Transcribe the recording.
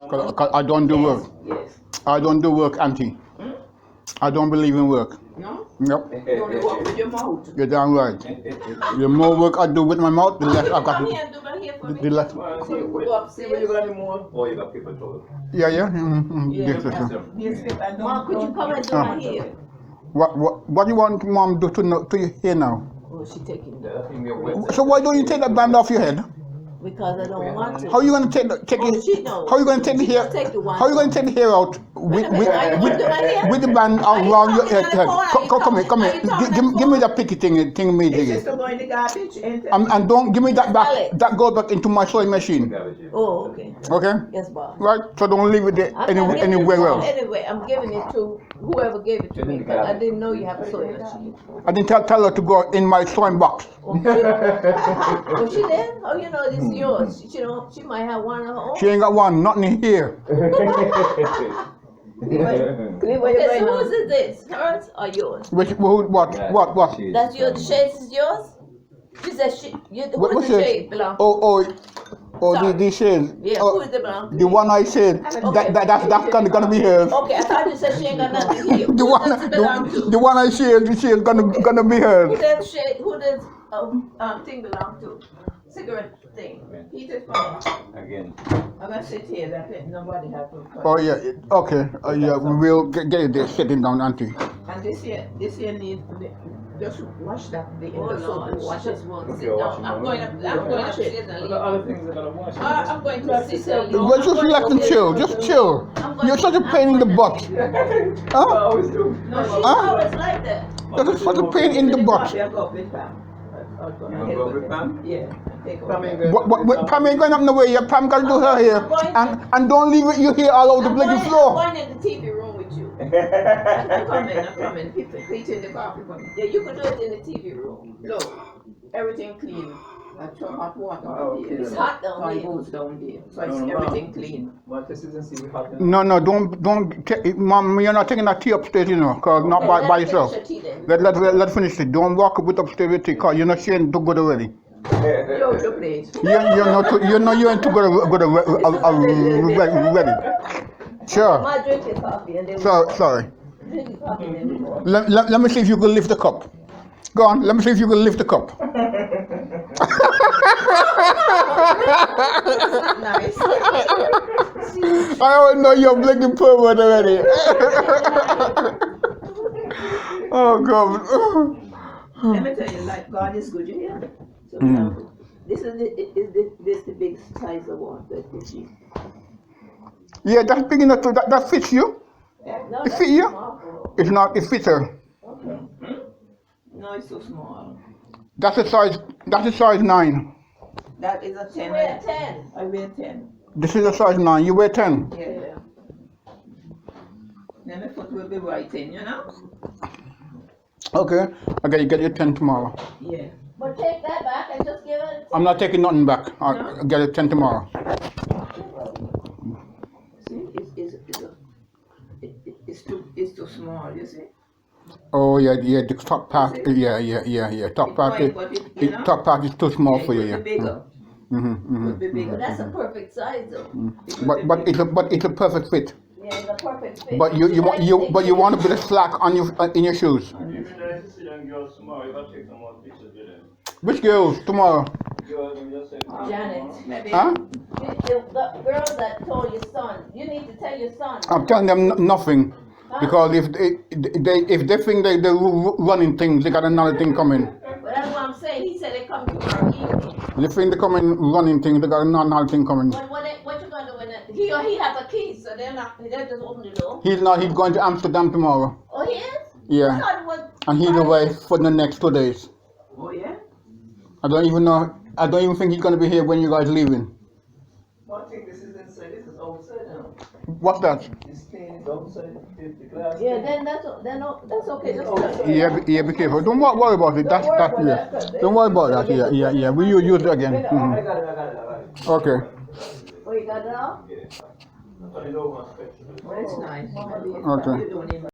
'Cause I don't do work. Yes. I don't do work, Auntie. I don't believe in work. No? Yep. You only work with your mouth. You're damn right. The more work I do with my mouth, the less I got. Come here and do my hair for me. The less. So you could go upstairs. You got any more? Oh, you got paper towel. Yeah, yeah. Yeah. Yes, yes, yes. Yes, and Mom, could you come and do my hair? What do you want Mom do to your hair now? Oh, she taking Yeah, that. I think we're wet. So why don't you take that band off your head? Because I don't want to. How are you gonna take Oh, she knows. How are you gonna take the She hair? gonna take the one. How are you gonna take the hair out Wait a minute, are you gonna do my hair? with the band Are you around your talking head? on the phone? Are you Come here, talking- come are here. you talking Give on the me phone? that picky thing me it's diggy. just to go in the garbage, ain't it? And don't give me that back. Salad. That goes back into my sewing machine. Oh, okay. Okay? Yes, Bob. Right? So don't leave it there I'm not giving anywhere it, else. Anyway, I'm giving it to whoever gave it to me because I didn't know you have a sewing machine. I didn't tell her to go in my sewing box. Was she there? Oh, you know, this is yours. She might have one of her own. She ain't got one, nothing here. Clean where Okay, you're so going whose is this? Hers or yours? What? That's your, the shades is yours? She said What who's the shades? shade belong to? Oh, Sorry. the shades. Yeah, Oh, who is it belong to? the one I said, Okay. that's gonna be hers. Okay, I thought you said she ain't got nothing here. The Who one, does it belong to? the one I said, gonna be Who hers. does shade, who does thing belong to? Cigarette thing. Peter's fine. Again. I'm gonna sit here, that's it, nobody has to. Oh yeah, okay. Yeah, we will get it there, sitting down, Auntie. And this here need, just wash that, the Oh the soap, Lord, wash she it. just won't Okay, sit wash down. it I'm now. going upstairs and What leave. are other things I gotta wash? I'm going to sit and leave. Well, just relax and chill, just chill. You're such a pain in the butt. I Huh? always do. No, she's Huh? always like that. You're such a pain in the butt. I'll go up with Pam. I'll go You wanna go with Pam? Yeah, take over. Pam ain't going up nowhere yet. Pam gotta do her hair. And don't leave it you here all over the bloody floor. I'm going in the TV room with you. I'm coming. Peter in the coffee for me. Yeah, you can do it in the TV room. Look, everything clean. I throw hot water Oh, on there. It's hot down So it there. goes down there. So it's No, no, everything clean. What this is and see we have No, don't take, Mom, you're not taking that tea upstairs, you know, cause not Okay, by let's yourself. finish your tea then. Let's finish it. Don't walk with upstairs with tea, cause you're not saying too good already. Yo, the plate. You ain't too good already. Sure. My drink is coffee and then Sorry. drink is coffee and then we go. Let me see if you can lift the cup. Go on, let me see if you can lift the cup. Nice. I already know you're blinking pervert already. Oh God. Let me tell you, like God is good, you hear? So this is the big size of one that you see. Yeah, that's big enough. That fits you. No, It that's fit you? small. It's not. It fits her. Okay. No, it's so small. That's a size 9. That is a 10. We're 10. I wear 10. This is a size 9. You wear 10. Yeah. Then my foot will be right in, you know? Okay. I gotta get you 10 tomorrow. Yeah. But take that back and just give it. I'm not taking nothing back. I'll get you 10 tomorrow. See, it's too small, you see? Oh yeah. The top part. Yeah. Top part. Top part is too small for you. It Yeah. would be bigger. Would be bigger. But that's a perfect size though. But it's a perfect fit. Yeah, it's a perfect fit. But you want a bit of slack on in your shoes. Which girls tomorrow? Janet. Maybe. Huh? The girls that told your son, you need to tell your son. I'm telling them nothing, because if they think they're running things, they got another thing coming. But that's what I'm saying. He said they come tomorrow evening. They think they're coming running things, they got another thing coming. What you gonna do when he has a key, so they're just open the door. He's going to Amsterdam tomorrow. Oh, he is? Yeah. I thought it was And he's away for the next 2 days. Oh, yeah? I don't even think he's gonna be here when you guys leaving. I think this is inside, this is outside now. What's that? This thing is outside the glass. Yeah, then that's okay. Just tell him. Yeah, be careful. Don't worry about it. That's yeah. Don't worry about that. Yeah. We use it again. I got it. Okay. Oh, you got it now? Yeah. I thought it over. Well, it's nice. Okay. You don't even